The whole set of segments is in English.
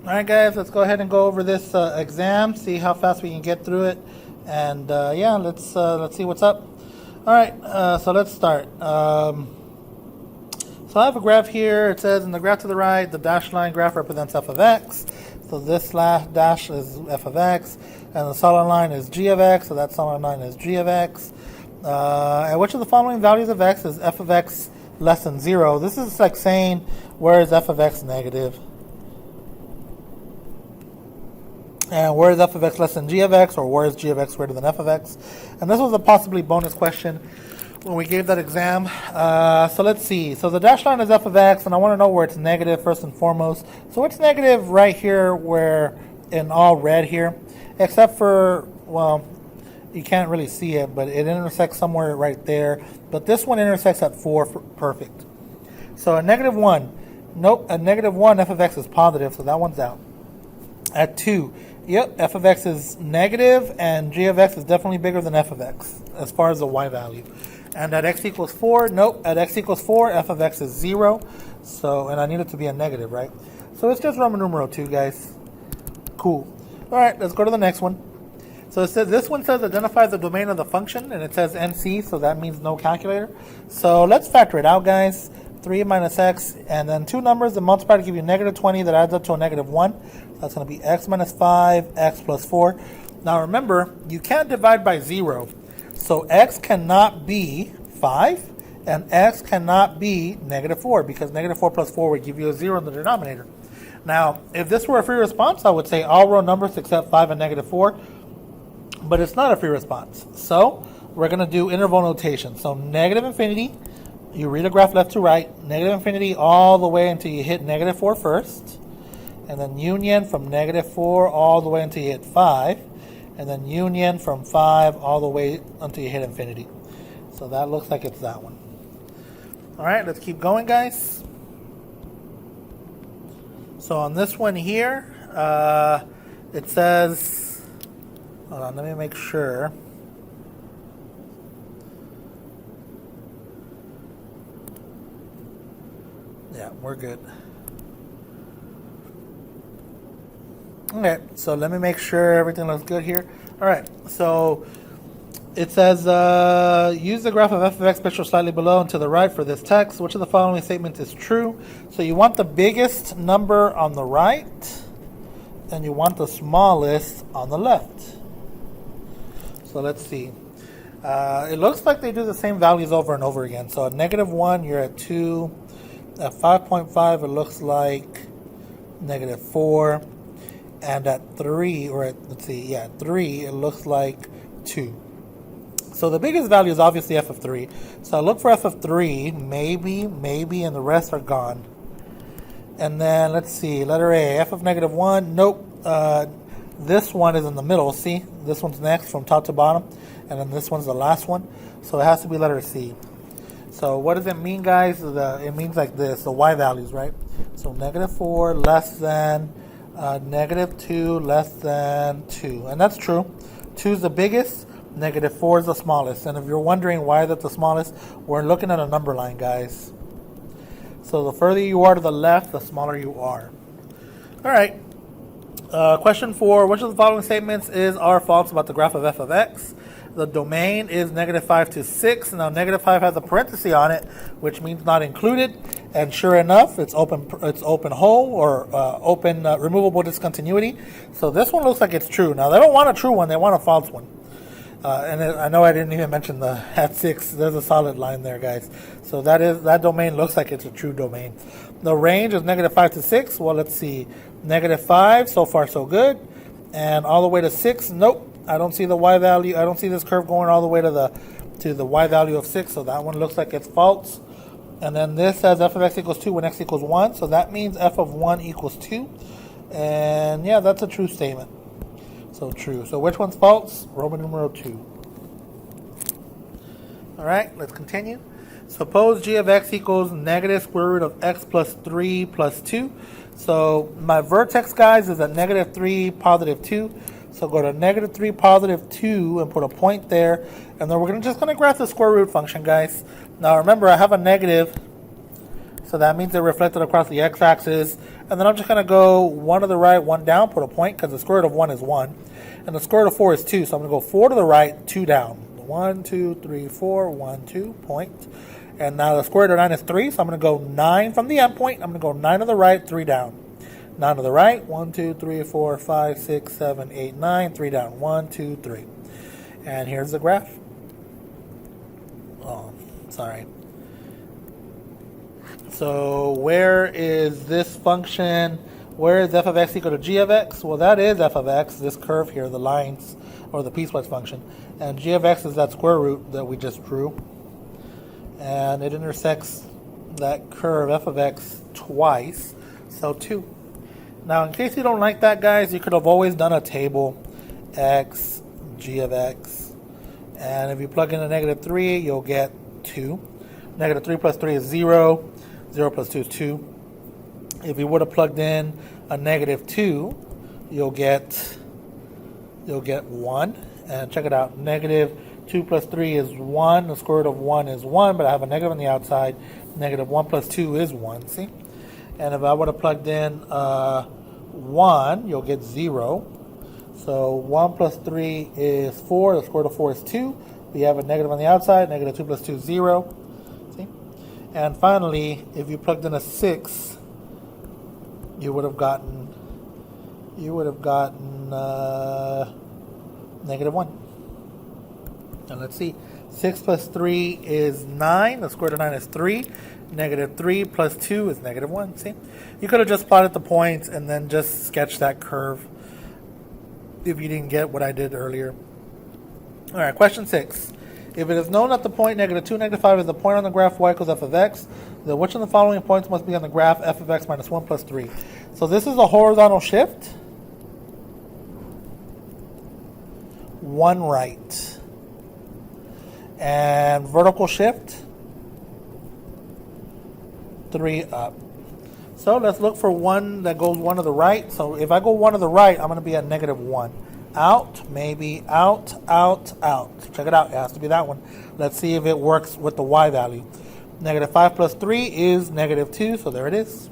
Alright guys, let's go ahead and go over this exam, see how fast we can get through it, and yeah, let's see what's up. Alright, so let's start. So I have a graph here. It says in the graph to the right, the dashed line graph represents f of x. So this dash is f of x, and the solid line is g of x, so that solid line is g of x. And which of the following values of x is f of x less than 0? This is like saying, where is f of x negative? And where is f of x less than g of x, or where is g of x greater than f of x? And this was a possibly bonus question when we gave that exam. So let's see. So the dashed line is f of x, and I want to know where it's negative first and foremost. So it's negative right here, where in all red here, except for, well, you can't really see it, but it intersects somewhere right there. But this one intersects at 4, perfect. So at negative 1, nope, at negative 1, f of x is positive, so that one's out. At 2, yep, f of x is negative, and g of x is definitely bigger than f of x as far as the y value. And at x equals 4, nope, at x equals 4, f of x is 0. So, and I need it to be a negative, right? So it's just Roman numeral 2, guys. Cool. All right, let's go to the next one. So it says, this one says identify the domain of the function, and it says NC, so that means no calculator. So let's factor it out, guys. 3 minus x, and then two numbers that multiply to give you negative 20 that adds up to a negative 1. So that's going to be x minus 5, x plus 4. Now remember, you can't divide by 0. So x cannot be 5, and x cannot be negative 4, because negative 4 plus 4 would give you a 0 in the denominator. Now, if this were a free response, I would say all real numbers except 5 and negative 4, but it's not a free response. So we're going to do interval notation. So negative infinity, you read a graph left to right, negative infinity all the way until you hit negative 4 first, and then union from negative 4 all the way until you hit 5, and then union from 5 all the way until you hit infinity. So that looks like it's that one. All right, let's keep going, guys. So on this one here, it says, hold on, let me make sure. Yeah, we're good. Okay, so let me make sure everything looks good here. All right, so it says use the graph of f of x picture slightly below and to the right for this text. Which of the following statements is true? So you want the biggest number on the right, and you want the smallest on the left. So let's see. It looks like they do the same values over and over again. So at negative 1, you're at 2. At 5.5, it looks like negative 4. And at 3, or at, let's see, yeah, 3, it looks like 2. So the biggest value is obviously f of 3. So I look for f of 3, maybe, and the rest are gone. And then, let's see, letter A, f of negative 1, nope. This one is in the middle, see? This one's next from top to bottom. And then this one's the last one. So it has to be letter C. So what does it mean, guys? It means like this, the y values, right? So negative 4 less than negative 2 less than 2. And that's true. 2 is the biggest, negative 4 is the smallest. And if you're wondering why that's the smallest, we're looking at a number line, guys. So the further you are to the left, the smaller you are. All right. Question 4, which of the following statements are false about the graph of f of x? The domain is negative 5 to 6. Now negative 5 has a parenthesis on it, which means not included. And sure enough, it's open hole, or open removable discontinuity. So this one looks like it's true. Now they don't want a true one, they want a false one. And I know I didn't even mention the at 6. There's a solid line there, guys. So that domain looks like it's a true domain. The range is negative 5 to 6. Well, let's see. Negative 5, so far so good. And all the way to 6, nope. I don't see the y value. I don't see this curve going all the way to the y value of 6. So that one looks like it's false. And then this says f of x equals 2 when x equals 1. So that means f of 1 equals 2. And yeah, that's a true statement. So true. So which one's false? Roman numeral 2. All right, let's continue. Suppose g of x equals negative square root of x plus 3 plus 2. So my vertex, guys, is at negative 3, positive 2. So go to negative 3, positive 2, and put a point there. And then we're just going to graph the square root function, guys. Now remember, I have a negative, so that means they're reflected across the x-axis. And then I'm just going to go 1 to the right, 1 down, put a point, because the square root of 1 is 1. And the square root of 4 is 2, so I'm going to go 4 to the right, 2 down. 1, 2, 3, 4, 1, 2, point. And now the square root of 9 is 3, so I'm going to go 9 from the endpoint. I'm going to go 9 to the right, 3 down. 9 to the right, 1, 2, 3, 4, 5, 6, 7, 8, 9, 3 down. 1, 2, 3. And here's the graph. Oh, sorry. So where is this function? Where is f of x equal to g of x? Well, that is f of x, this curve here, the lines, or the piecewise function. And g of x is that square root that we just drew. And it intersects that curve, f of x, twice, so 2. Now, in case you don't like that, guys, you could have always done a table, x, g of x. And if you plug in a negative 3, you'll get 2. Negative 3 plus 3 is 0. 0 plus 2 is 2. If you would have plugged in a negative 2, you'll get 1. And check it out. Negative 2 plus 3 is 1. The square root of 1 is 1, but I have a negative on the outside. Negative 1 plus 2 is 1, see? And if I would have plugged in 1, you'll get 0. So 1 plus 3 is 4. The square root of 4 is 2. We have a negative on the outside. Negative 2 plus 2 is 0. See? And finally, if you plugged in a 6, you would have gotten negative 1. And let's see. 6 plus 3 is 9. The square root of 9 is 3. Negative 3 plus 2 is negative 1. See? You could have just plotted the points and then just sketched that curve if you didn't get what I did earlier. All right, question 6. If it is known that the point negative 2, negative 5 is the point on the graph y equals f of x, then which of the following points must be on the graph f of x minus 1 plus 3? So this is a horizontal shift. 1 right. And vertical shift. 3 up. So let's look for one that goes 1 to the right. So if I go 1 to the right, I'm going to be at negative 1. Out, maybe, out, out, out. Check it out. It has to be that one. Let's see if it works with the y value. Negative 5 plus 3 is negative 2, so there it is.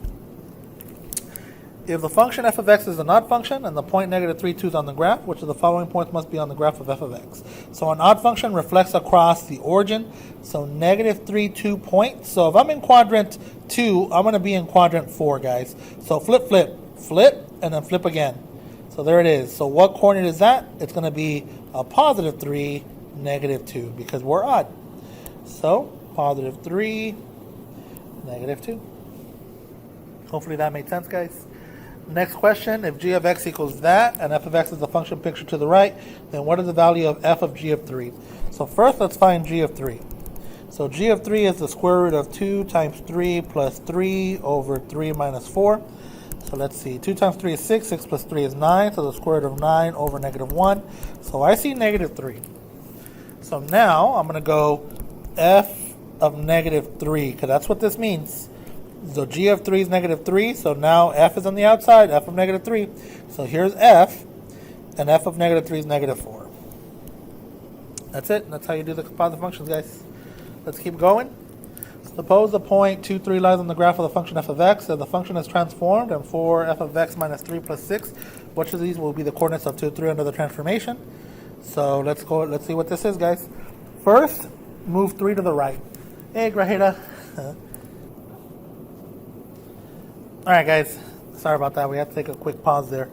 If the function f of x is an odd function and the point negative 3, 2 is on the graph, which of the following points must be on the graph of f of x? So an odd function reflects across the origin, so negative 3, 2 points. So if I'm in quadrant 2, I'm going to be in quadrant 4, guys. So flip, flip, flip, and then flip again. So there it is. So what coordinate is that? It's going to be a positive 3, negative 2, because we're odd. So positive 3, negative 2. Hopefully that made sense, guys. Next question, if g of x equals that, and f of x is the function pictured to the right, then what is the value of f of g of 3? So first, let's find g of 3. So g of 3 is the square root of 2 times 3 plus 3 over 3 minus 4. So let's see, 2 times 3 is 6, 6 plus 3 is 9, so the square root of 9 over negative 1. So I see negative 3. So now I'm going to go f of negative 3, because that's what this means. So g of 3 is negative 3, so now f is on the outside, f of negative 3. So here's f, and f of negative 3 is negative 4. That's it. That's how you do the composite functions, guys. Let's keep going. Suppose the point 2, 3 lies on the graph of the function f of x, and the function is transformed, and for f of x minus 3 plus 6, which of these will be the coordinates of 2, 3 under the transformation? So let's see what this is, guys. First, move 3 to the right. Hey, Grajeda. All right, guys. Sorry about that. We had to take a quick pause there.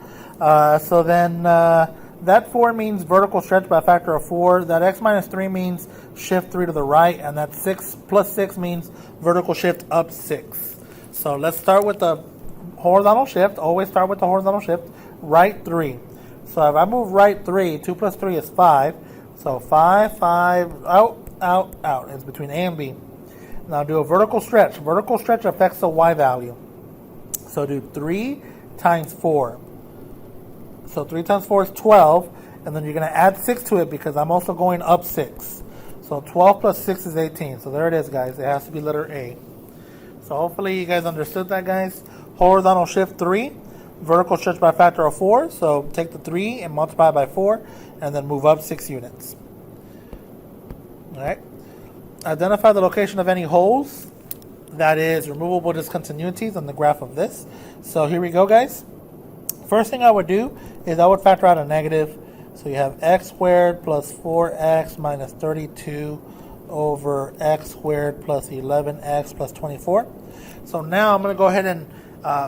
So then that 4 means vertical stretch by a factor of 4. That x minus 3 means shift 3 to the right. And that 6 plus 6 means vertical shift up 6. So let's start with the horizontal shift. Always start with the horizontal shift. Right 3. So if I move right 3, 2 plus 3 is 5. So 5, 5, out, out, out. It's between A and B. Now do a vertical stretch. Vertical stretch affects the y value. So do 3 times 4. So 3 times 4 is 12. And then you're going to add 6 to it because I'm also going up 6. So 12 plus 6 is 18. So there it is, guys. It has to be letter A. So hopefully you guys understood that, guys. Horizontal shift 3. Vertical stretch by a factor of 4. So take the 3 and multiply by 4. And then move up 6 units. All right. Identify the location of any holes. that is removable discontinuities on the graph of this. So here we go, guys. First thing I would do is I would factor out a negative. So you have x squared plus 4x minus 32 over x squared plus 11x plus 24. So now I'm going to go ahead and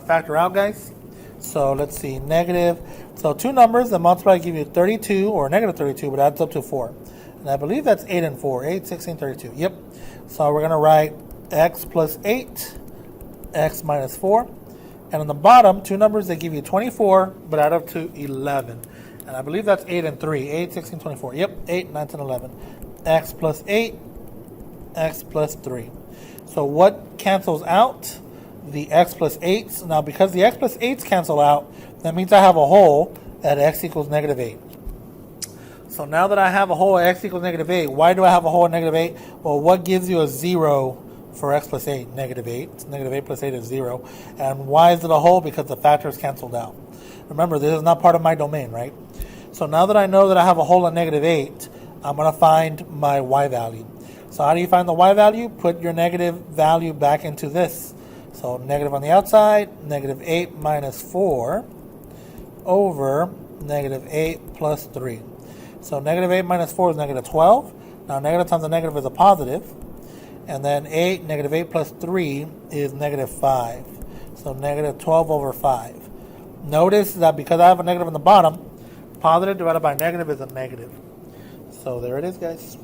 factor out, guys. So let's see, negative. So two numbers that multiply give you 32 or negative 32, but adds up to 4. And I believe that's 8 and 4, 8, 16, 32. Yep. So we're going to write x plus 8, x minus 4. And on the bottom, two numbers that give you 24, but add up to 11. And I believe that's 8 and 3, 8, 16, 24. Yep, 8, 9, 10, 11. X plus 8, x plus 3. So what cancels out? The x plus 8s. Now, because the x plus 8s cancel out, that means I have a hole at x equals negative 8. So now that I have a hole at x equals negative 8, why do I have a hole at negative 8? Well, what gives you a 0 for x plus 8? Negative 8. Negative 8 plus 8 is 0. And why is it a hole? Because the factor is canceled out. Remember, this is not part of my domain, right? So now that I know that I have a hole at negative 8, I'm going to find my y value. So how do you find the y value? Put your negative value back into this. So negative on the outside, negative 8 minus 4 over negative 8 plus 3. So negative 8 minus 4 is negative 12. Now negative times a negative is a positive. And then negative 8 plus 3 is negative 5. So negative 12 over 5. Notice that because I have a negative on the bottom, positive divided by negative is a negative. So there it is, guys.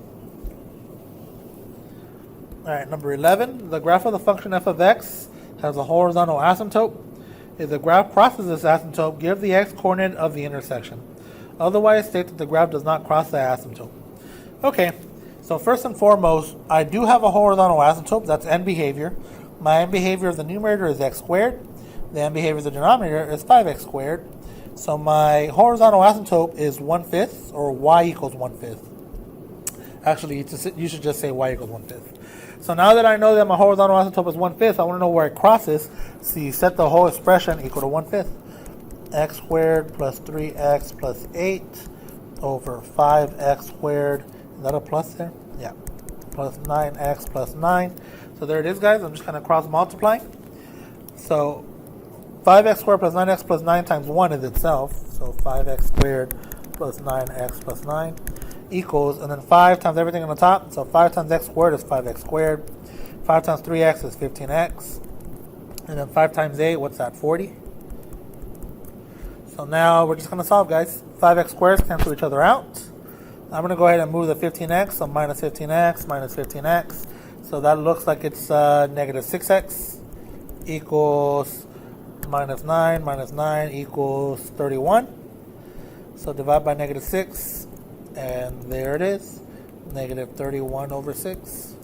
All right, number 11. The graph of the function f of x has a horizontal asymptote. If the graph crosses this asymptote, give the x-coordinate of the intersection. Otherwise, state that the graph does not cross the asymptote. Okay, so first and foremost, I do have a horizontal asymptote. That's end behavior. My end behavior of the numerator is x squared. The end behavior of the denominator is 5x squared. So my horizontal asymptote is 1/5, or y equals 1/5. Actually, you should just say y equals 1/5. So now that I know that my horizontal asymptote is 1/5, I want to know where it crosses. So you set the whole expression equal to 1/5. X squared plus 3x plus 8 over 5x squared. Is that a plus there? Yeah. Plus 9x plus 9. So there it is, guys. I'm just going to cross multiply. So 5x squared plus 9x plus 9 times 1 is itself. So 5x squared plus 9x plus 9 equals, and then 5 times everything on the top. So 5 times x squared is 5x squared. 5 times 3x is 15x. And then 5 times 8, what's that, 40? So now we're just going to solve, guys. 5x squares cancel each other out. I'm going to go ahead and move the 15x. So minus 15x minus 15x. So that looks like it's negative 6x equals minus 9 equals 31. So divide by negative 6. And there it is, negative 31 over 6.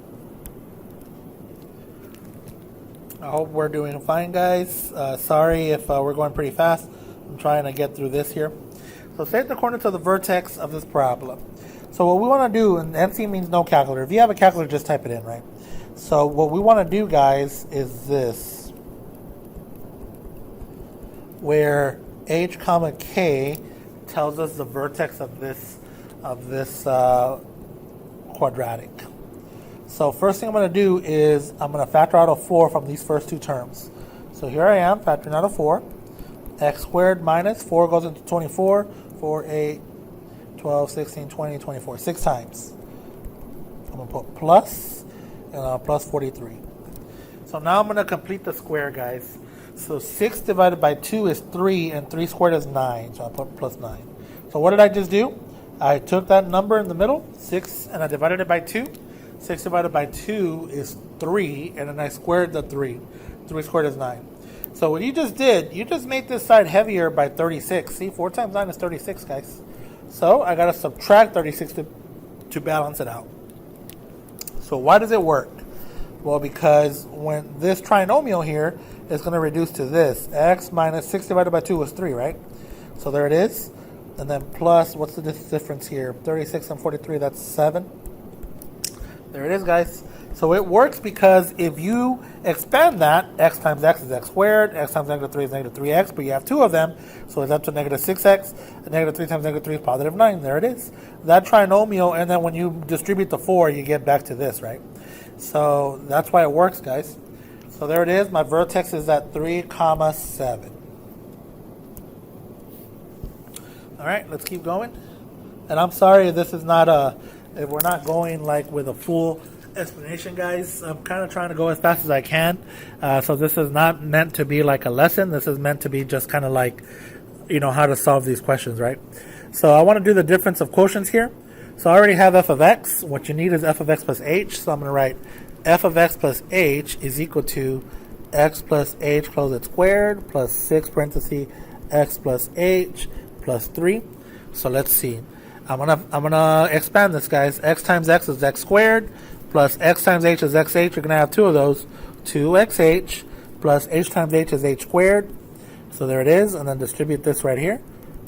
I hope we're doing fine, guys. Sorry if we're going pretty fast. I'm trying to get through this here. So state the coordinates of the vertex of this parabola. So what we want to do, and NC means no calculator. If you have a calculator, just type it in, right? So what we want to do, guys, is this, where h comma k tells us the vertex of this quadratic. So first thing I'm going to do is I'm going to factor out a 4 from these first two terms. So here I am factoring out a 4. X squared minus 4 goes into 24. 4, 8, 12, 16, 20, 24. 6 times. I'm going to put plus, and plus 43. So now I'm going to complete the square, guys. So 6 divided by 2 is 3, and 3 squared is 9. So I'll put plus 9. So what did I just do? I took that number in the middle, 6, and I divided it by 2. 6 divided by 2 is 3, and then I squared the 3. 3 squared is 9. So what you just did, you just made this side heavier by 36. See, 4 times 9 is 36, guys. So I got to subtract 36 to balance it out. So why does it work? Well, because when this trinomial here is going to reduce to this. X minus 6 divided by 2 is 3, right? So there it is. And then plus, what's the difference here? 36 and 43, that's 7. There it is, guys. So it works because if you expand that, x times x is x squared, x times negative 3 is negative 3x, but you have two of them, so it's up to negative 6x, and negative 3 times negative 3 is positive 9. There it is. That trinomial, and then when you distribute the 4, you get back to this, right? So that's why it works, guys. So there it is. My vertex is at 3, 7. All right, let's keep going. And I'm sorry this is not if we're not going like with a full explanation, guys. I'm kind of trying to go as fast as I can. So this is not meant to be like a lesson. This is meant to be just kind of like, how to solve these questions, right? So I want to do the difference of quotients here. So I already have f of x. What you need is f of x plus h. So I'm going to write f of x plus h is equal to x plus h close it squared plus 6 parentheses x plus h plus 3. So let's see. I'm gonna expand this, guys. X times x is x squared plus x times h is xh. You're gonna have two of those. 2xh plus h times h is h squared. So there it is, and then distribute this right here.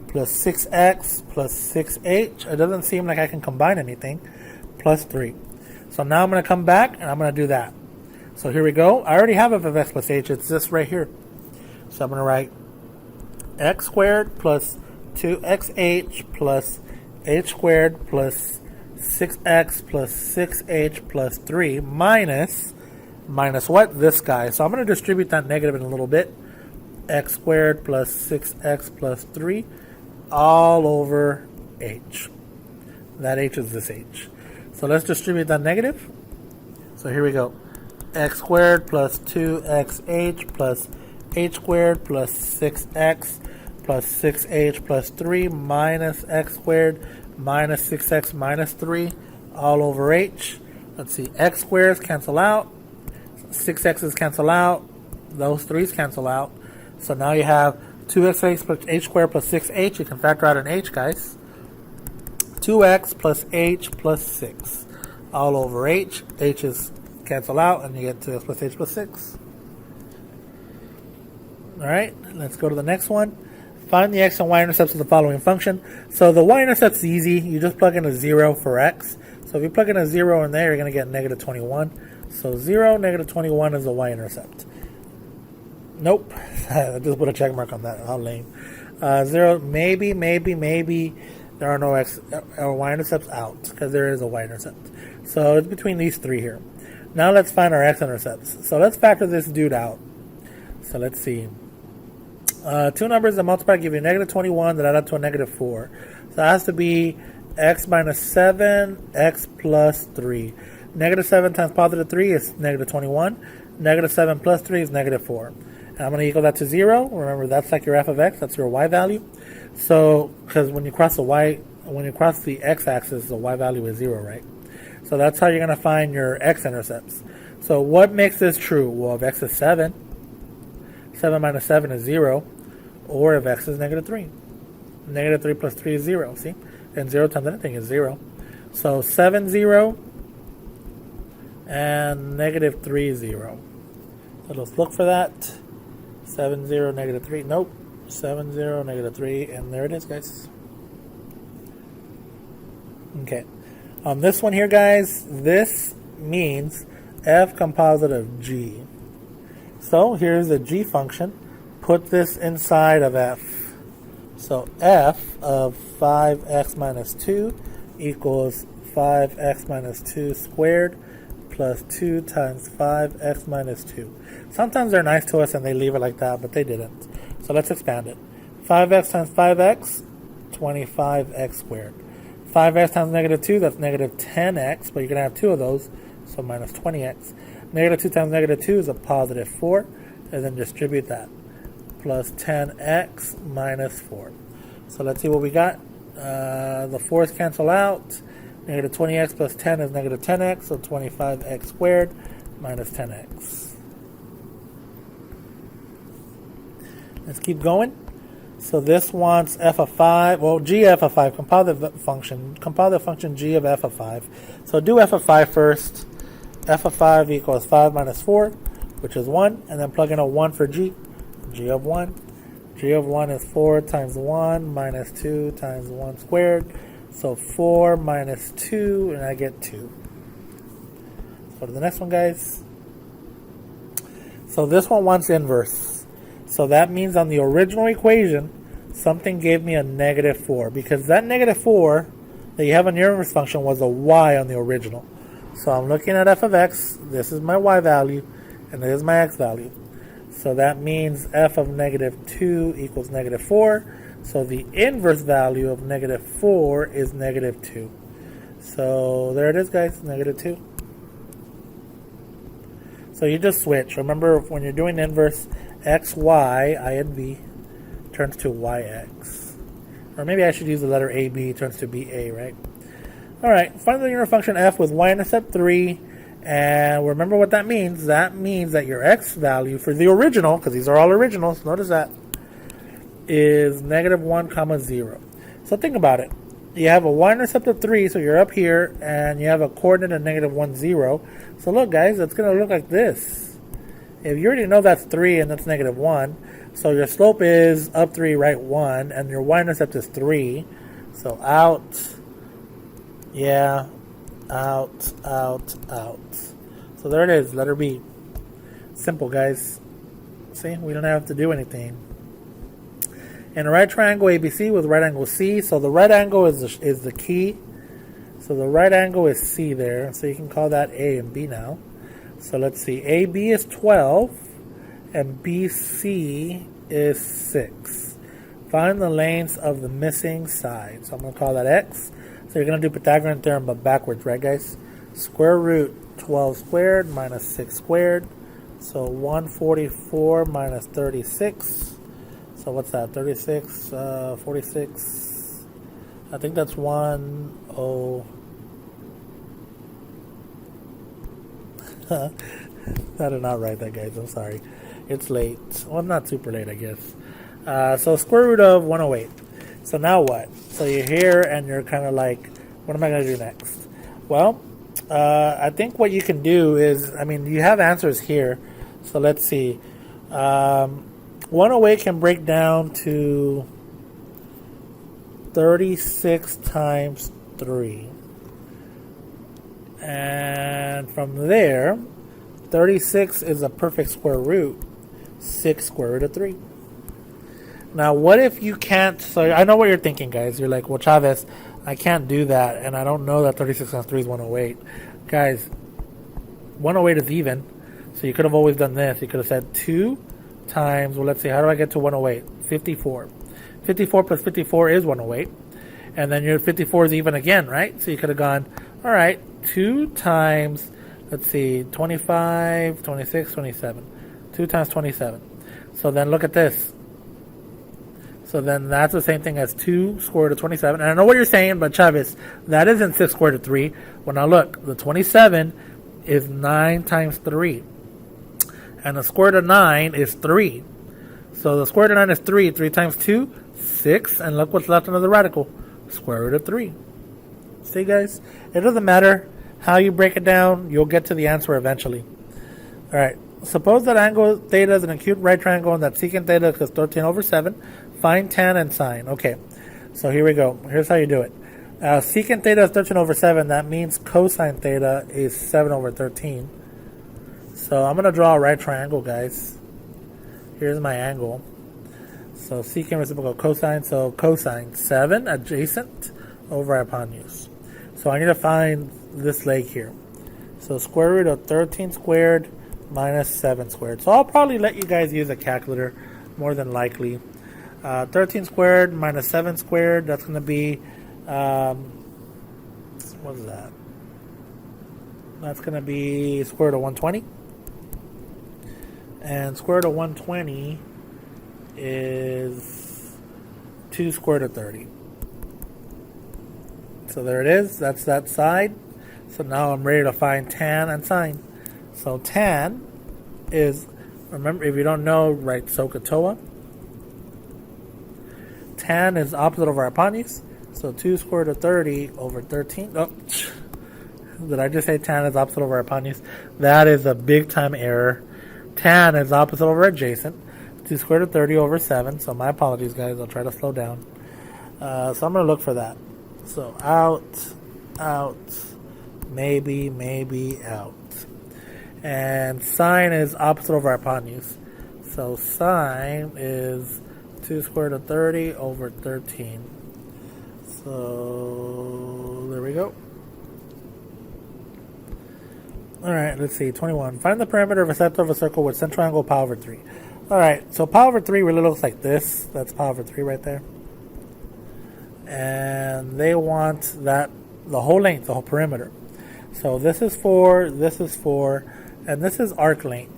Plus 6x plus 6h. It doesn't seem like I can combine anything. Plus 3. So now I'm going to come back and I'm going to do that. So here we go. I already have f of x plus h. It's this right here. So I'm going to write x squared plus 2xh plus h squared plus 6x plus 6h plus 3 minus what? This guy. So I'm going to distribute that negative in a little bit. X squared plus 6x plus 3 all over h. That h is this h. So let's distribute that negative. So here we go. X squared plus 2xh plus h squared plus 6x plus 6h plus 3 minus x squared minus 6x minus 3 all over h. Let's see. X squares cancel out. 6x's cancel out. Those 3's cancel out. So now you have 2x plus h squared plus 6h. You can factor out an h, guys. 2x plus h plus 6 all over h. H's cancel out, and you get 2x plus h plus 6. All right, let's go to the next one. Find the x and y-intercepts of the following function. So the y-intercept is easy. You just plug in a 0 for x. So if you plug in a 0 in there, you're going to get negative 21. So 0, negative 21 is the y-intercept. Nope. I just put a check mark on that. How lame. 0, maybe there are no x or y-intercepts out, because there is a y-intercept. So it's between these three here. Now let's find our x-intercepts. So let's factor this dude out. So let's see. Two numbers that multiply give you negative 21 that add up to a negative 4. So it has to be x minus 7, x plus 3. Negative 7 times positive 3 is negative 21. Negative 7 plus 3 is negative 4. And I'm going to equal that to 0. Remember, that's like your f of x. That's your y value. So, because when you cross the x-axis, the y value is 0, right? So that's how you're going to find your x-intercepts. So what makes this true? Well, if x is 7, 7 minus 7 is 0. Or if x is negative 3. Negative 3 plus 3 is 0, see? And 0 times anything is 0. So 7, 0. And negative 3, 0. So let's look for that. 7, 0, negative 3. Nope. 7, 0, negative 3. And there it is, guys. Okay. On this one here, guys, this means f composite of g. So here's the g function. Put this inside of f. So f of 5x minus 2 equals 5x minus 2 squared plus 2 times 5x minus 2. Sometimes they're nice to us and they leave it like that, but they didn't. So let's expand it. 5x times 5x, 25x squared. 5x times negative 2, that's negative 10x, but you're going to have two of those, so minus 20x. Negative 2 times negative 2 is a positive 4, and then distribute that. Plus 10x minus 4. So let's see what we got. The 4's cancel out. Negative 20x plus 10 is negative 10x, so 25x squared minus 10x. Let's keep going. So this wants f of 5, well, g f of 5, composite function g of f of 5. So do f of 5 first. F of 5 equals 5 minus 4, which is 1, and then plug in a 1 for g. G of 1. G of 1 is 4 times 1 minus 2 times 1 squared. So 4 minus 2, and I get 2. Let's go to the next one, guys. So this one wants inverse. So that means on the original equation, something gave me a negative 4. Because that negative 4 that you have on your inverse function was a y on the original. So I'm looking at f of x. This is my y value. and there's my x value. So that means f of negative 2 equals negative 4. So the inverse value of negative 4 is negative 2. So there it is, guys, negative 2. So you just switch. Remember, when you're doing inverse, x, y, I, and v turns to yx. Or maybe I should use the letter AB turns to BA, right? All right, find the linear function f with y-intercept 3. And remember what that means. That means that your x value for the original, because these are all originals, notice that, is negative 1 comma 0. So think about it. You have a y-intercept of 3, so you're up here, and you have a coordinate of negative 1, 0. So look, guys, it's going to look like this. If you already know that's 3 and that's negative 1, so your slope is up 3, right 1, and your y-intercept is 3. So out, yeah, out, out, out. So there it is, letter B. Simple, guys. See, we don't have to do anything. And a right triangle ABC with right angle C. So the right angle is the key. So the right angle is C there. So you can call that A and B now. So let's see. AB is 12 and BC is 6. Find the lengths of the missing side. So I'm going to call that X. So you're going to do Pythagorean theorem but backwards, right, guys? Square root 12 squared minus 6 squared. So 144 minus 36. So what's that? 36, 46. I think that's 10. I did not write that, guys. I'm sorry. It's late. Well, not super late, I guess. So square root of 108. So now what? So you're here and you're kind of like, what am I going to do next? Well, I think what you can do is, I mean, you have answers here. So let's see. 108 can break down to 36 times 3. And from there, 36 is a perfect square root. 6 square root of 3. Now, what if you can't? So I know what you're thinking, guys. You're like, well, Chavez, I can't do that, and I don't know that 36 times 3 is 108. Guys, 108 is even, so you could have always done this. You could have said 2 times, well, let's see, how do I get to 108? 54. 54 plus 54 is 108. And then your 54 is even again, right? So you could have gone, all right, 2 times, let's see, 25, 26, 27. 2 times 27. So then look at this. So then that's the same thing as 2 square root of 27. And I know what you're saying, but Chavez, that isn't 6 square root of 3. Well, now look, the 27 is 9 times 3. And the square root of 9 is 3. So the square root of 9 is 3. 3 times 2, 6. And look what's left under the radical. Square root of 3. See, guys? It doesn't matter how you break it down. You'll get to the answer eventually. All right. Suppose that angle theta is an acute right triangle and that secant theta is 13 over 7. Find tan and sine. Okay. So here we go. Here's how you do it. Secant theta is 13 over 7. That means cosine theta is 7 over 13. So I'm going to draw a right triangle, guys. Here's my angle. So secant reciprocal cosine. So cosine 7 adjacent over hypotenuse. So I need to find this leg here. So square root of 13 squared minus 7 squared. So I'll probably let you guys use a calculator more than likely. 13 squared minus 7 squared, that's going to be, what is that? That's going to be square root of 120. And square root of 120 is 2 square root of 30. So there it is. That's that side. So now I'm ready to find tan and sine. So tan is, remember, if you don't know, write SOHCAHTOA. Tan is opposite over hypotenuse. So 2 square root of 30 over 13. Oh, did I just say tan is opposite over hypotenuse? That is a big time error. Tan is opposite over adjacent. 2 square root of 30 over 7. So my apologies, guys. I'll try to slow down. So I'm going to look for that. So out, maybe, out. And sine is opposite over hypotenuse. So sine is 2 square root of 30 over 13. So there we go. All right, let's see. 21. Find the perimeter of a center of a circle with central angle pi over 3. All right, so pi over 3 really looks like this. That's pi over 3 right there. And they want that, the whole length, the whole perimeter. So this is 4, and this is arc length.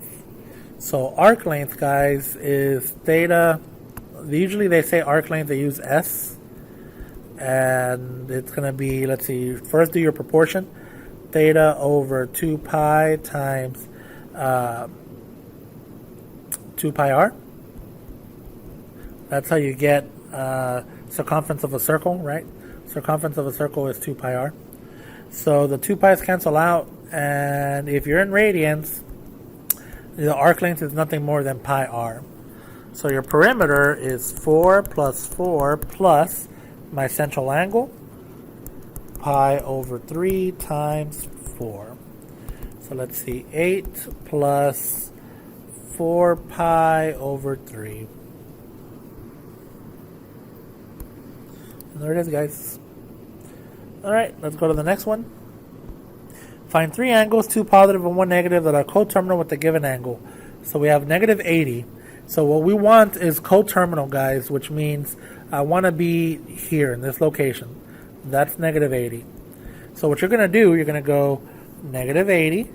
So arc length, guys, is theta. Usually they say arc length, they use S. And it's going to be, let's see, first do your proportion. Theta over 2 pi times 2 pi r. That's how you get circumference of a circle, right? Circumference of a circle is 2 pi r. So the 2 pi's cancel out, and if you're in radians, the arc length is nothing more than pi r. So your perimeter is 4 plus my central angle, pi over 3 times 4. So let's see, 8 plus 4 pi over 3. And there it is, guys. Alright, let's go to the next one. Find 3 angles, 2 positive and 1 negative, that are coterminal with the given angle. So we have negative 80. So what we want is coterminal, guys, which means I want to be here in this location. That's negative 80. So what you're going to do, you're going to go negative 80.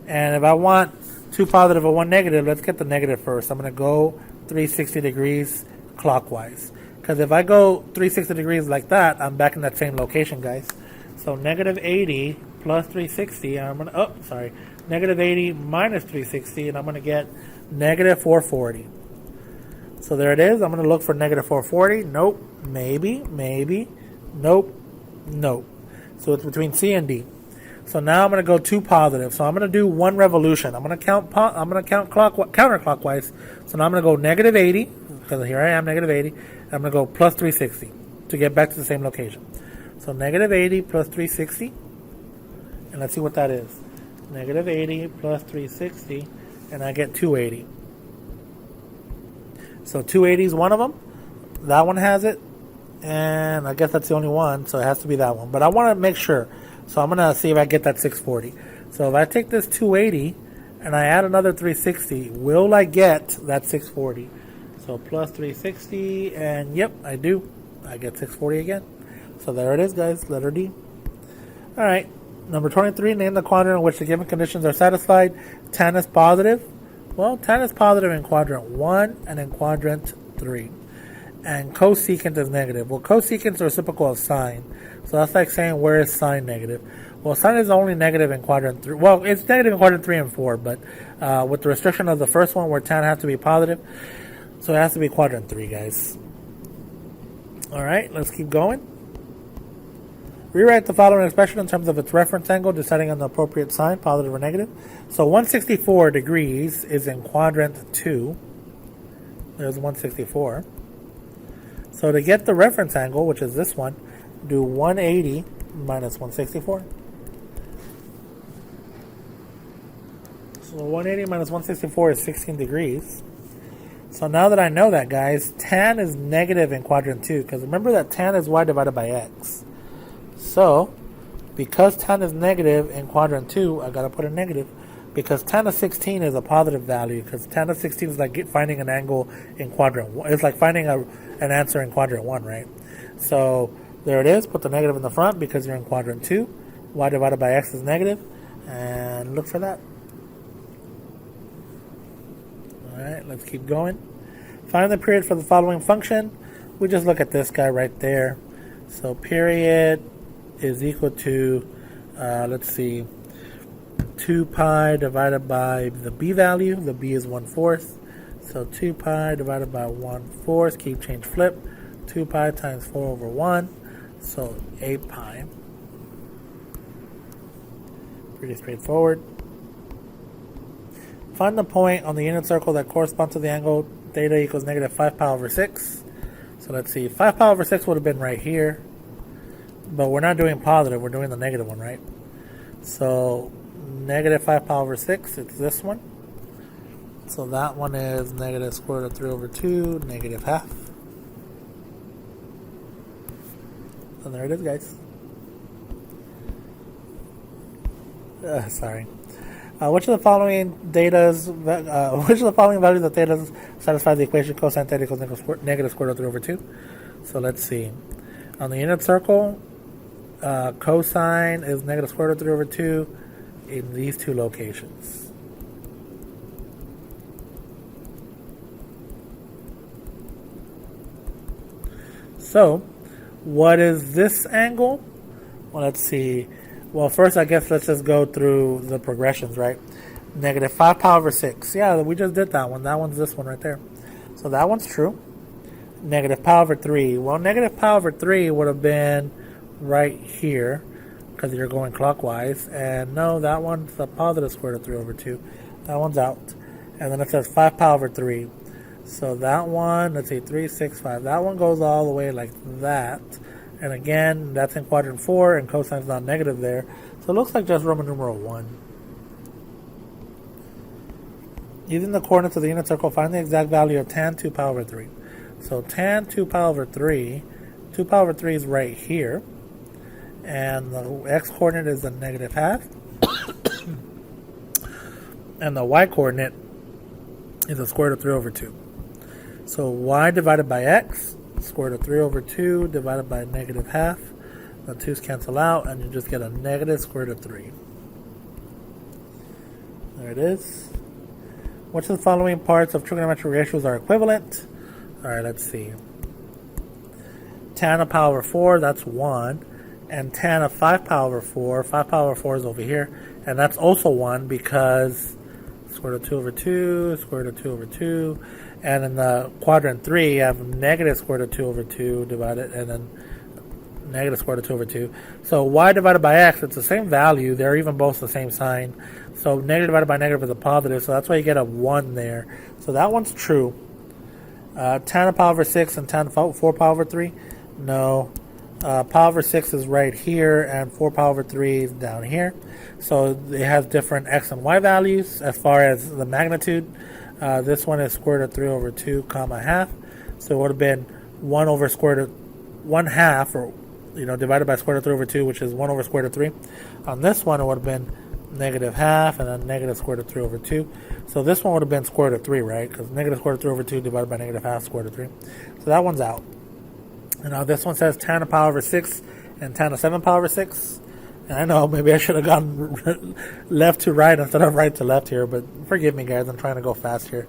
And if I want 2 positive and 1 negative, let's get the negative first. I'm going to go 360 degrees clockwise. Because if I go 360 degrees like that, I'm back in that same location, guys. So negative 80 plus 360, and I'm going to, negative 80 minus 360, and I'm going to get negative 440. So there it is. I'm going to look for negative 440. Nope. Maybe. Nope. So it's between C and D. So now I'm going to go 2 positive. So I'm going to do 1 revolution. I'm going to count counterclockwise. So now I'm going to go negative 80, because here I am, negative 80. And I'm going to go plus 360 to get back to the same location. So negative 80 plus 360. And let's see what that is. Negative 80 plus 360. And I get 280. So 280 is one of them. That one has it. And I guess that's the only one. So it has to be that one. But I want to make sure. So I'm going to see if I get that 640. So if I take this 280 and I add another 360, will I get that 640? So plus 360, and yep, I do. I get 640 again. So there it is, guys. Letter D. All right. Number 23, name the quadrant in which the given conditions are satisfied. Tan is positive. Well, tan is positive in quadrant 1 and in quadrant 3. And cosecant is negative. Well, cosecant is the reciprocal of sine. So that's like saying, where is sine negative? Well, sine is only negative in quadrant 3. Well, it's negative in quadrant 3 and 4, but with the restriction of the first one where tan has to be positive, so it has to be quadrant 3, guys. All right, let's keep going. Rewrite the following expression in terms of its reference angle, deciding on the appropriate sign, positive or negative. So 164 degrees is in quadrant 2. There's 164. So to get the reference angle, which is this one, do 180 minus 164. So 180 minus 164 is 16 degrees. So now that I know that, guys, tan is negative in quadrant 2, because remember that tan is y divided by x. So, because tan is negative in quadrant 2, I got to put a negative, because tan of 16 is a positive value, because tan of 16 is like finding an angle in quadrant 1. It's like finding an answer in quadrant 1, right? So, there it is. Put the negative in the front because you're in quadrant 2. Y divided by x is negative, and look for that. Alright, let's keep going. Find the period for the following function. We just look at this guy right there. So period is equal to, let's see, 2 pi divided by the b value. The b is 1/4. So 2 pi divided by 1/4, keep change flip. 2 pi times 4 over 1. So 8 pi. Pretty straightforward. Find the point on the unit circle that corresponds to the angle theta equals negative 5 pi over 6. So let's see, 5 pi over 6 would have been right here. But we're not doing positive, we're doing the negative one, right? So negative 5 pi over 6, it's this one. So that one is negative square root of 3 over 2, negative half. And there it is, guys. Sorry. Which of the following which of the following values of theta satisfy the equation cosine theta equals negative square root of 3 over 2? So let's see. On the unit circle, cosine is negative square root of 3 over 2 in these two locations. So, what is this angle? Well, let's see. Well, first, I guess let's just go through the progressions, right? Negative 5 pi over 6. Yeah, we just did that one. That one's this one right there. So that one's true. Negative pi over 3. Well, negative pi over 3 would have been right here because you're going clockwise. And no, that one's the positive square root of 3 over 2. That one's out. And then it says 5 pi over 3. So that one, let's see, 3, 6, 5. That one goes all the way like that. And again, that's in quadrant 4, and cosine's not negative there. So it looks like just Roman numeral 1. Using the coordinates of the unit circle, find the exact value of tan 2 pi over 3. So tan 2 pi over 3, 2 pi over 3 is right here. And the x-coordinate is the negative half. And the y-coordinate is the square root of 3 over 2. So y divided by x, square root of 3 over 2 divided by negative half. The 2's cancel out, and you just get a negative square root of 3. There it is. Which of the following parts of trigonometric ratios are equivalent? Alright, let's see. Tan of pi over 4, that's 1. And tan of 5 pi over 4, 5 pi over 4 is over here. And that's also 1 because square root of 2 over 2, square root of 2 over 2. And in the quadrant 3, you have negative square root of 2 over 2 divided, and then negative square root of 2 over 2. So y divided by x, it's the same value. They're even both the same sign. So negative divided by negative is a positive, so that's why you get a 1 there. So that one's true. Tan of pi over 6 and tan of 4 pi over 3? No. Pi over 6 is right here, and 4 pi over 3 is down here. So it has different x and y values as far as the magnitude. This one is square root of 3 over 2 comma half. So it would have been 1 over square root of 1 half, or divided by square root of 3 over 2, which is 1 over square root of 3. On this one, it would have been negative half and then negative square root of 3 over 2. So this one would have been square root of 3, right? Because negative square root of 3 over 2 divided by negative half square root of 3. So that one's out. And now this one says tan of pi over 6 and tan of 7 pi over 6. And I know maybe I should have gone left to right instead of right to left here, but forgive me, guys. I'm trying to go fast here.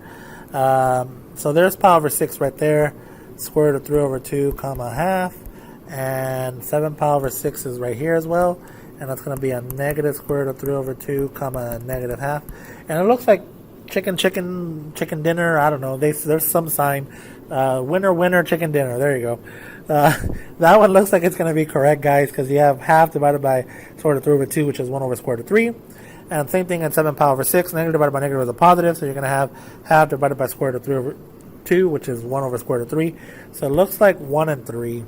So there's pi over 6 right there. Square root of 3 over 2 comma half. And 7 pi over 6 is right here as well. And that's going to be a negative square root of 3 over 2 comma negative half. And it looks like chicken dinner. I don't know. There's some sign. Winner, chicken dinner. There you go. That one looks like it's going to be correct, guys, because you have half divided by square root of 3 over 2, which is 1 over square root of 3. And same thing in 7 pi over 6. Negative divided by negative is a positive, so you're going to have half divided by square root of 3 over 2, which is 1 over square root of 3. So it looks like 1 and 3.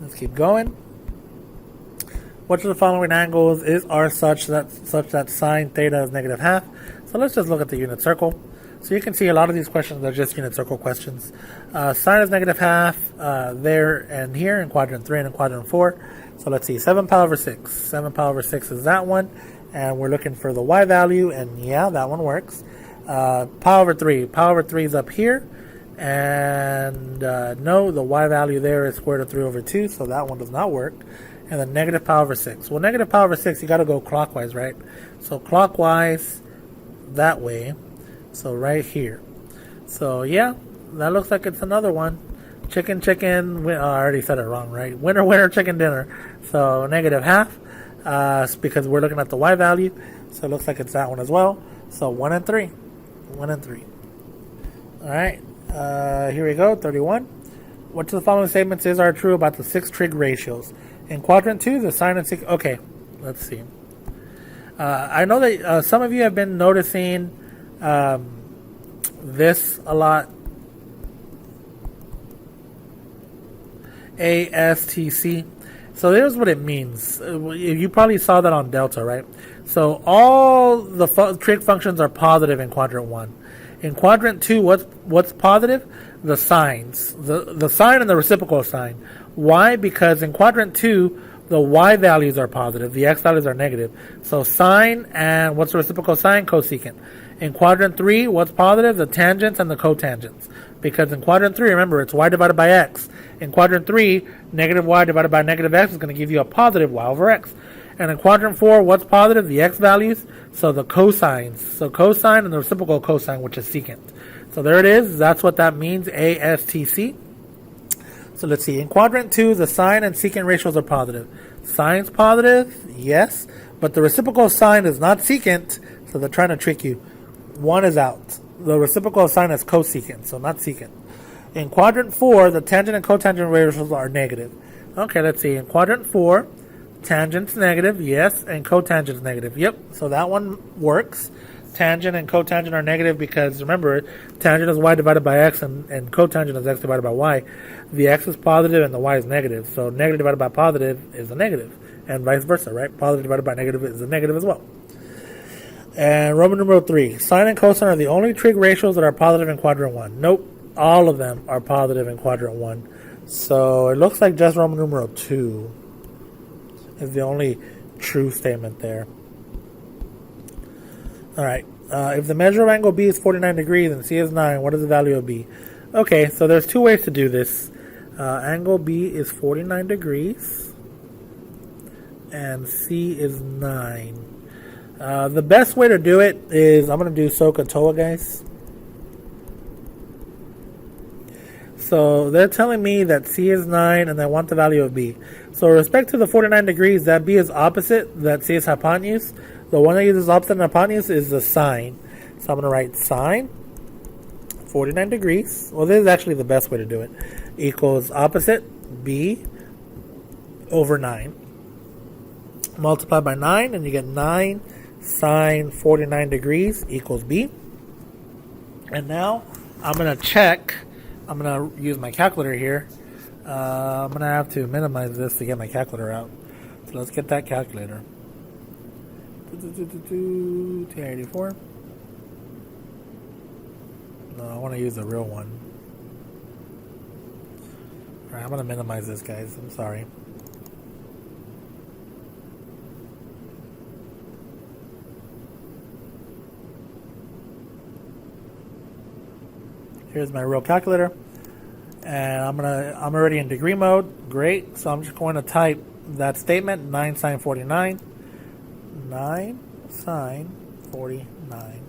Let's keep going. Which of the following angles are such that sine theta is negative half? So let's just look at the unit circle. So you can see a lot of these questions are just unit circle questions. Sine is negative half there and here in quadrant 3 and in quadrant 4. So let's see, 7 pi over 6. 7 pi over 6 is that one. And we're looking for the y value, and yeah, that one works. Pi over 3. Pi over 3 is up here. And no, the y value there is square root of 3 over 2, so that one does not work. And then negative pi over 6. Well, negative pi over 6, you got to go clockwise, right? So clockwise that way. So right here. So yeah, that looks like it's another one. Chicken. I already said it wrong, right? Winner, chicken dinner. So negative half, because we're looking at the y value. So it looks like it's that one as well. So 1 and 3. 1 and 3. All right. Here we go. 31. Which of the following statements are true about the 6 trig ratios? In quadrant 2, the sine of 6. Okay, let's see. I know that some of you have been noticing this a lot. ASTC. So here's what it means. You probably saw that on delta, right? So all the trig functions are positive in quadrant 1. In quadrant 2, what's positive? The sines. The sine and the reciprocal sine. Why? Because in quadrant 2, the y values are positive, the x values are negative. So sine and what's the reciprocal sine? Cosecant. In quadrant 3, what's positive? The tangents and the cotangents. Because in quadrant 3, remember, it's y divided by x. In quadrant 3, negative y divided by negative x is going to give you a positive y over x. And in quadrant 4, what's positive? The x values. So the cosines. So cosine and the reciprocal cosine, which is secant. So there it is. That's what that means, ASTC. So let's see. In quadrant 2, the sine and secant ratios are positive. Sine's positive, yes. But the reciprocal sine is not secant, so they're trying to trick you. 1 is out. The reciprocal sine is cosecant, so not secant. In quadrant 4, the tangent and cotangent ratios are negative. Okay, let's see. In quadrant 4, tangent's negative, yes, and cotangent's negative. Yep, so that one works. Tangent and cotangent are negative because, remember, tangent is y divided by x and cotangent is x divided by y. The x is positive and the y is negative. So negative divided by positive is a negative, and vice versa, right? Positive divided by negative is a negative as well. And Roman numeral 3, sine and cosine are the only trig ratios that are positive in quadrant 1. Nope, all of them are positive in quadrant 1. So it looks like just Roman numeral 2 is the only true statement there. Alright, if the measure of angle B is 49 degrees and C is 9, what is the value of B? Okay, so there's two ways to do this. Angle B is 49 degrees and C is 9. The best way to do it is, I'm going to do SOHCAHTOA, guys. So they're telling me that C is 9 and they want the value of B. So with respect to the 49 degrees, that B is opposite, that C is hypotenuse. The one that uses opposite and hypotenuse is the sine. So I'm going to write sine, 49 degrees. Well, this is actually the best way to do it. Equals opposite, B, over 9. Multiply by 9 and you get 9 sine 49 degrees equals B. And now I'm going to check. I'm going to use my calculator here. I'm going to have to minimize this to get my calculator out. So let's get that calculator. 1084. No, I want to use the real one. Alright, I'm going to minimize this, guys. I'm sorry. Here's my real calculator, and I'm already in degree mode. Great. So I'm just going to type that statement: 9 sine 49, 9 sine 49,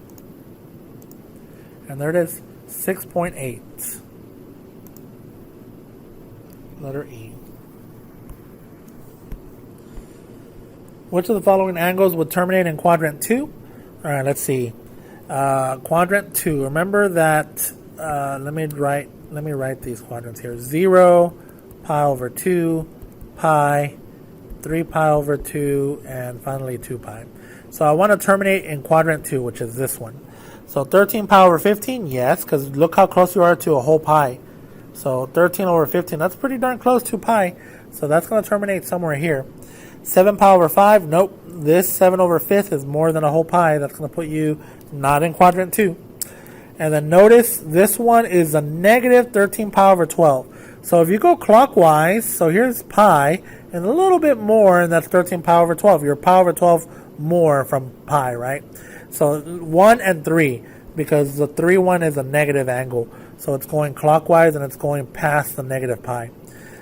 and there it is, 6.8. Letter E. Which of the following angles would terminate in quadrant 2? All right, let's see. Quadrant 2. Remember that. Let me write these quadrants here. 0, pi over 2, pi, 3 pi over 2, and finally 2 pi. So I want to terminate in quadrant 2, which is this one. So 13 pi over 15, yes, because look how close you are to a whole pi. So 13 over 15, that's pretty darn close to pi. So that's going to terminate somewhere here. 7 pi over 5, nope. This 7 over 5th is more than a whole pi. That's going to put you not in quadrant 2. And then notice this one is a negative 13 pi over 12. So if you go clockwise, so here's pi, and a little bit more, and that's 13 pi over 12. You're pi over 12 more from pi, right? So 1 and 3, because the 3 one is a negative angle. So it's going clockwise, and it's going past the negative pi.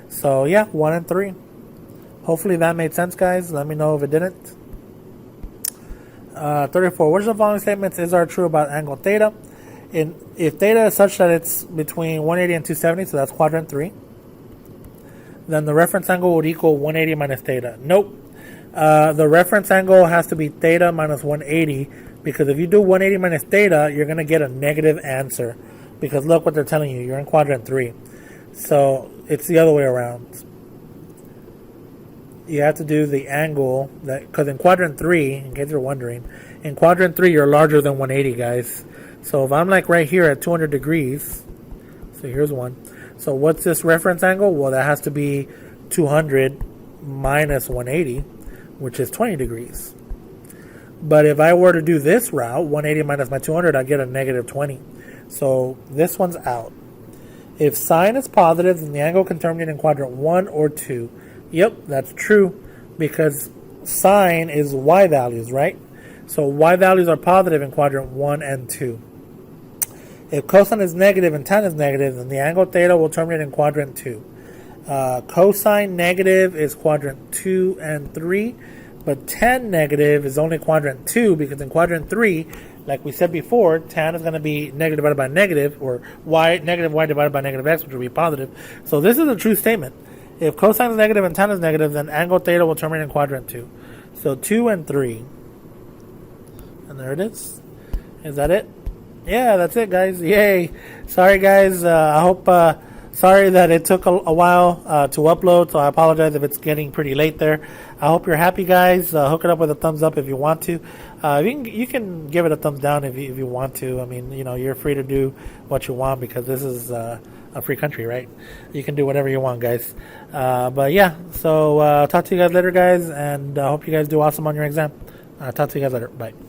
So yeah, 1 and 3. Hopefully that made sense, guys. Let me know if it didn't. 34. Which of the following statements are true about angle theta? If theta is such that it's between 180 and 270, so that's quadrant 3, then the reference angle would equal 180 minus theta. Nope. The reference angle has to be theta minus 180, because if you do 180 minus theta, you're going to get a negative answer. Because look what they're telling you. You're in quadrant 3. So it's the other way around. You have to do the angle, because in quadrant 3, in case you're wondering, in quadrant 3 you're larger than 180, guys. So if I'm like right here at 200 degrees, so here's one. So what's this reference angle? Well, that has to be 200 minus 180, which is 20 degrees. But if I were to do this route, 180 minus my 200, I get a negative 20. So this one's out. If sine is positive, then the angle can terminate in quadrant 1 or 2. Yep, that's true. because sine is y values, right? So y values are positive in quadrant 1 and 2. If cosine is negative and tan is negative, then the angle theta will terminate in quadrant 2. Cosine negative is quadrant 2 and 3, but tan negative is only quadrant 2, because in quadrant 3, like we said before, tan is going to be negative divided by negative, or negative y divided by negative x, which will be positive. So this is a true statement. If cosine is negative and tan is negative, then angle theta will terminate in quadrant 2. So 2 and 3. And there it is. Is that it? Yeah, that's it, guys. Yay. Sorry, guys. I hope... sorry that it took a while to upload, so I apologize if it's getting pretty late there. I hope you're happy, guys. Hook it up with a thumbs up if you want to. You can give it a thumbs down if you want to. I mean, you're free to do what you want, because this is a free country, right? You can do whatever you want, guys. But yeah, so talk to you guys later, guys, and I hope you guys do awesome on your exam. Talk to you guys later. Bye.